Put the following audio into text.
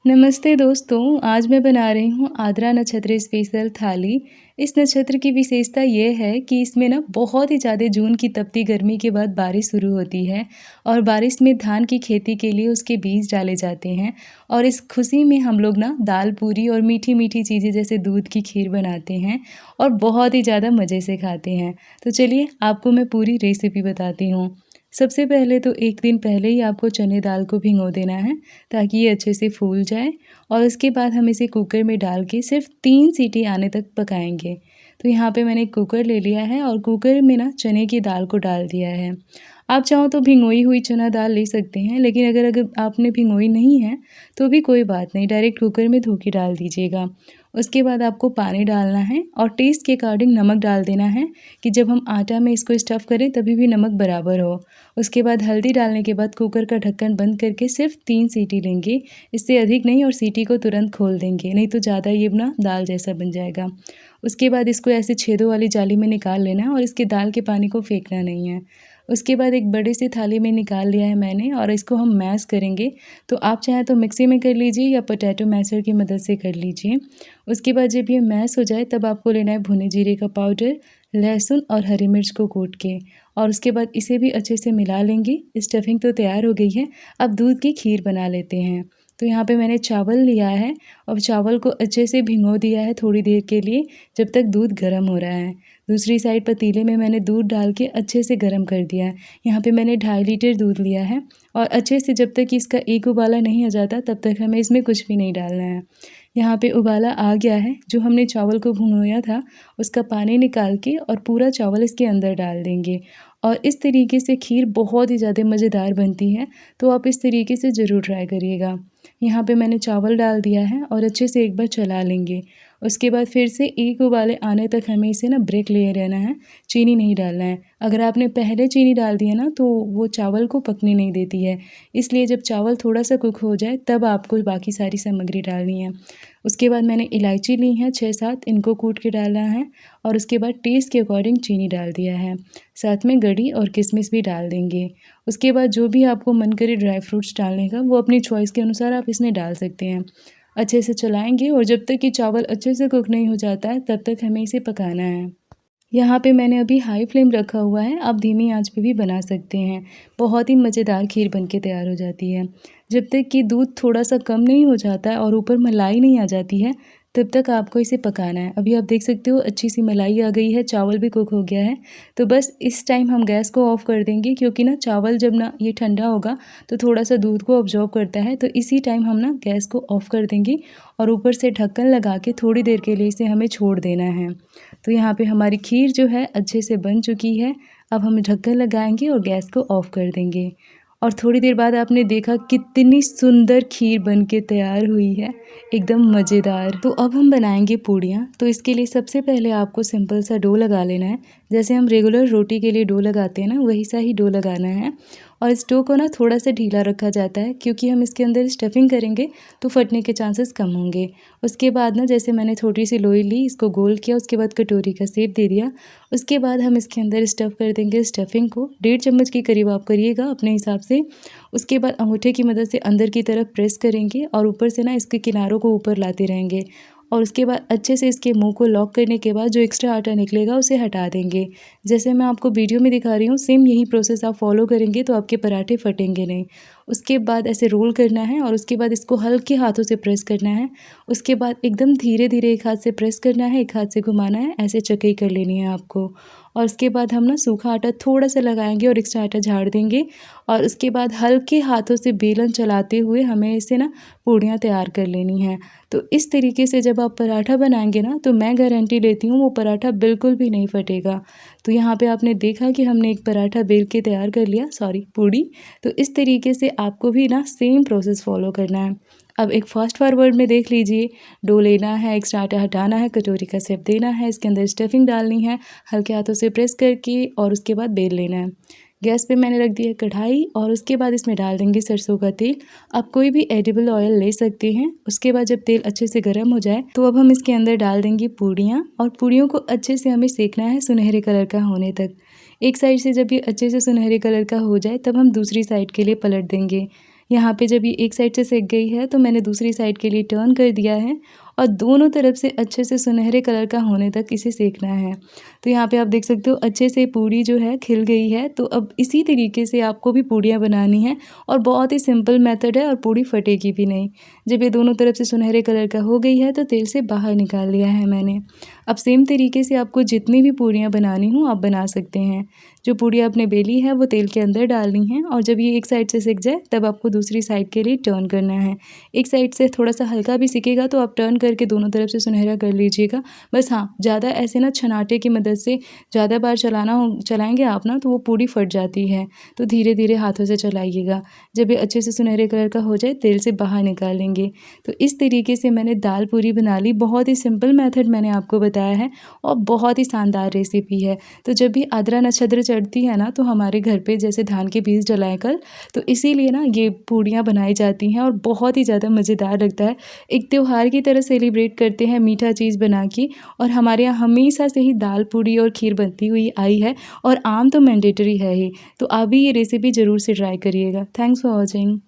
नमस्ते दोस्तों, आज मैं बना रही हूँ आद्रा नक्षत्र स्पेशल थाली। इस नक्षत्र की विशेषता ये है कि इसमें ना बहुत ही ज़्यादा जून की तपती गर्मी के बाद बारिश शुरू होती है और बारिश में धान की खेती के लिए उसके बीज डाले जाते हैं और इस खुशी में हम लोग ना दाल पूरी और मीठी-मीठी चीज़ें जैसे दूध की खीर बनाते हैं और बहुत ही ज़्यादा मज़े से खाते हैं। तो चलिए आपको मैं पूरी रेसिपी बताती हूँ। सबसे पहले तो 1 दिन पहले ही आपको चने दाल को भिगो देना है ताकि ये अच्छे से फूल जाए और उसके बाद हम इसे कुकर में डाल के सिर्फ 3 सीटी आने तक पकाएंगे। तो यहाँ पे मैंने कुकर ले लिया है और कुकर में ना चने की दाल को डाल दिया है। आप चाहो तो भिगोई हुई चना दाल ले सकते हैं, लेकिन अगर अगर आपने भिगोई नहीं है तो भी कोई बात नहीं, डायरेक्ट कुकर में धो के डाल दीजिएगा। उसके बाद आपको पानी डालना है और टेस्ट के अकॉर्डिंग नमक डाल देना है कि जब हम आटा में इसको स्टफ़ करें तभी भी नमक बराबर हो। उसके बाद हल्दी डालने के बाद कुकर का ढक्कन बंद करके सिर्फ 3 सीटी लेंगे, इससे अधिक नहीं, और सीटी को तुरंत खोल देंगे, नहीं तो ज़्यादा ये ना दाल जैसा बन जाएगा। उसके बाद इसको ऐसे छेदों वाली जाली में निकाल लेना है और इसके दाल के पानी को फेंकना नहीं है। उसके बाद एक बड़े से थाली में निकाल लिया है मैंने और इसको हम मैश करेंगे। तो आप चाहें तो मिक्सी में कर लीजिए या पोटैटो मैशर की मदद से कर लीजिए। उसके बाद जब ये मैश हो जाए तब आपको लेना है भुने जीरे का पाउडर, लहसुन और हरी मिर्च को कूट के, और उसके बाद इसे भी अच्छे से मिला लेंगे। स्टफिंग तो तैयार हो गई है, अब दूध की खीर बना लेते हैं। तो यहाँ पे मैंने चावल लिया है और चावल को अच्छे से भिगो दिया है थोड़ी देर के लिए, जब तक दूध गर्म हो रहा है। दूसरी साइड पतीले में मैंने दूध डाल के अच्छे से गर्म कर दिया है। यहाँ पे मैंने 2.5 लीटर दूध लिया है और अच्छे से जब तक इसका एक उबाला नहीं आ जाता तब तक हमें इसमें कुछ भी नहीं डालना है। यहाँ पे उबाला आ गया है, जो हमने चावल को भिगोया था उसका पानी निकाल के और पूरा चावल इसके अंदर डाल देंगे और इस तरीके से खीर बहुत ही ज़्यादा मज़ेदार बनती है। तो आप इस तरीके से ज़रूर ट्राई करिएगा। यहाँ पे मैंने चावल डाल दिया है और अच्छे से एक बार चला लेंगे। उसके बाद फिर से एक उबाले आने तक हमें इसे ना ब्रेक लिए रहना है, चीनी नहीं डालना है। अगर आपने पहले चीनी डाल दी है ना तो वो चावल को पकने नहीं देती है, इसलिए जब चावल थोड़ा सा कुक हो जाए तब आपको बाकी सारी सामग्री डालनी है। उसके बाद मैंने इलायची ली है 6-7, इनको कूट के डालना है और उसके बाद टेस्ट के अकॉर्डिंग चीनी डाल दिया है। साथ में गरी और किशमिश भी डाल देंगे। उसके बाद जो भी आपको मन करे ड्राई फ्रूट्स डालने का, वो अपनी चॉइस के अनुसार आप इसमें डाल सकते हैं। अच्छे से चलाएँगे और जब तक कि चावल अच्छे से कुक नहीं हो जाता है तब तक हमें इसे पकाना है। यहाँ पे मैंने अभी हाई फ्लेम रखा हुआ है, आप धीमी आंच पे भी बना सकते हैं। बहुत ही मज़ेदार खीर बनके तैयार हो जाती है। जब तक कि दूध थोड़ा-सा कम नहीं हो जाता है और ऊपर मलाई नहीं आ जाती है, तब तक आपको इसे पकाना है। अभी आप देख सकते हो अच्छी-सी मलाई आ गई है, चावल भी कुक हो गया है। तो बस इस टाइम हम गैस को ऑफ़ कर देंगे, क्योंकि ना चावल जब ना ये ठंडा होगा तो थोड़ा-सा दूध को अब्ज़ॉर्ब करता है। तो इसी टाइम हम ना गैस को ऑफ़ कर देंगे और ऊपर से ढक्कन लगा के थोड़ी देर के लिए इसे हमें छोड़ देना है। तो यहाँ पे हमारी खीर जो है अच्छे से बन चुकी है। अब हम ढक्कन लगाएँगे और गैस को ऑफ़ कर देंगे और थोड़ी देर बाद आपने देखा कितनी सुंदर खीर बन के तैयार हुई है, एकदम मज़ेदार। तो अब हम बनाएँगे पूड़ियाँ। तो इसके लिए सबसे पहले आपको सिंपल सा डो लगा लेना है। जैसे हम रेगुलर रोटी के लिए डो लगाते हैं ना, वही सा ही डो लगाना है और इस डो को ना थोड़ा-सा ढीला रखा जाता है, क्योंकि हम इसके अंदर स्टफिंग करेंगे तो फटने के चांसेस कम होंगे। उसके बाद ना जैसे मैंने थोड़ी-सी लोई ली, इसको गोल किया, उसके बाद कटोरी का शेप दे दिया। उसके बाद हम इसके अंदर स्टफ़ कर देंगे स्टफिंग को, 1.5 चम्मच के करीब आप करिएगा अपने हिसाब से। उसके बाद अंगूठे की मदद से अंदर की तरफ प्रेस करेंगे और ऊपर से ना इसके किनारों को ऊपर लाते रहेंगे और उसके बाद अच्छे से इसके मुंह को लॉक करने के बाद जो एक्स्ट्रा आटा निकलेगा उसे हटा देंगे। जैसे मैं आपको वीडियो में दिखा रही हूँ, सेम यही प्रोसेस आप फॉलो करेंगे तो आपके पराठे फटेंगे नहीं। उसके बाद ऐसे रोल करना है और उसके बाद इसको हल्के हाथों से प्रेस करना है। उसके बाद एकदम धीरे-धीरे एक हाथ से प्रेस करना है, एक हाथ से घुमाना है, ऐसे चकई कर लेनी है आपको। और उसके बाद हम ना सूखा आटा थोड़ा-सा लगाएँगे और एक्स्ट्रा आटा झाड़ देंगे और उसके बाद हल्के हाथों से बेलन चलाते हुए हमें इसे ना पूड़ियाँ तैयार कर लेनी हैं। तो इस तरीके से जब आप पराठा बनाएँगे ना, तो मैं गारंटी लेती हूँ वो पराठा बिल्कुल भी नहीं फटेगा। तो यहाँ पे आपने देखा कि हमने एक पराठा बेल के तैयार कर लिया, सॉरी पूड़ी। तो इस तरीके से आपको भी ना सेम प्रोसेस फ़ॉलो करना है। अब एक फ़ास्ट फॉरवर्ड में देख लीजिए, डो लेना है, एक्स्ट्रा आटा हटाना है, कटोरी का शेप देना है, इसके अंदर स्टफिंग डालनी है, हल्के हाथों से प्रेस करके और उसके बाद बेल लेना है। गैस पे मैंने रख दी है कढ़ाई और उसके बाद इसमें डाल देंगे सरसों का तेल। आप कोई भी एडिबल ऑयल ले सकते हैं। उसके बाद जब तेल अच्छे से गर्म हो जाए तो अब हम इसके अंदर डाल देंगे पूड़ियाँ और पूड़ियों को अच्छे से हमें सेकना है सुनहरे कलर का होने तक। एक साइड से जब ये अच्छे से सुनहरे कलर का हो जाए तब हम दूसरी साइड के लिए पलट देंगे। यहाँ पे जब ये एक साइड से सिक गई है तो मैंने दूसरी साइड के लिए टर्न कर दिया है और दोनों तरफ से अच्छे से सुनहरे कलर का होने तक इसे सेकना है। तो यहाँ पे आप देख सकते हो अच्छे से पूड़ी जो है खिल गई है। तो अब इसी तरीके से आपको भी पूड़ियाँ बनानी हैं और बहुत ही सिंपल मेथड है और पूड़ी फटेगी भी नहीं। जब ये दोनों तरफ से सुनहरे कलर का हो गई है तो तेल से बाहर निकाल लिया है मैंने। अब सेम तरीके से आपको जितनी भी पूड़ियाँ बनानी हो आप बना सकते हैं। जो पूड़ियाँ आपने बेली है वो तेल के अंदर डालनी है और जब ये एक साइड से सिक जाए तब आपको दूसरी साइड के लिए टर्न करना है। एक साइड से थोड़ा सा हल्का भी सिकेगा तो आप टर्न करके दोनों तरफ से सुनहरा कर लीजिएगा। बस हाँ, ज़्यादा ऐसे ना छनाटे की मदद से ज़्यादा बार चलाएँगे आप ना तो वो पूड़ी फट जाती है। तो धीरे-धीरे हाथों से चलाइएगा। जब ये अच्छे से सुनहरे कलर का हो जाए तेल से बाहर निकाल लेंगे। तो इस तरीके से मैंने दाल पूरी बना ली। बहुत ही सिंपल मेथड मैंने आपको बताया है और बहुत ही शानदार रेसिपी है। तो जब भी आद्रा नक्षत्र चढ़ती है ना तो हमारे घर पे जैसे धान के बीज डलाएँ कल, तो इसीलिए ना ये पूड़ियाँ बनाई जाती हैं और बहुत ही ज़्यादा मज़ेदार लगता है। एक त्योहार की तरह सेलिब्रेट करते हैं मीठा चीज़ बना के और हमारे यहाँ हमेशा से ही दाल पूड़ी और खीर बनती हुई आई है और आम तो मैंडेटरी है ही। तो आप भी ये रेसिपी ज़रूर से ट्राई करिएगा। Thanks for watching.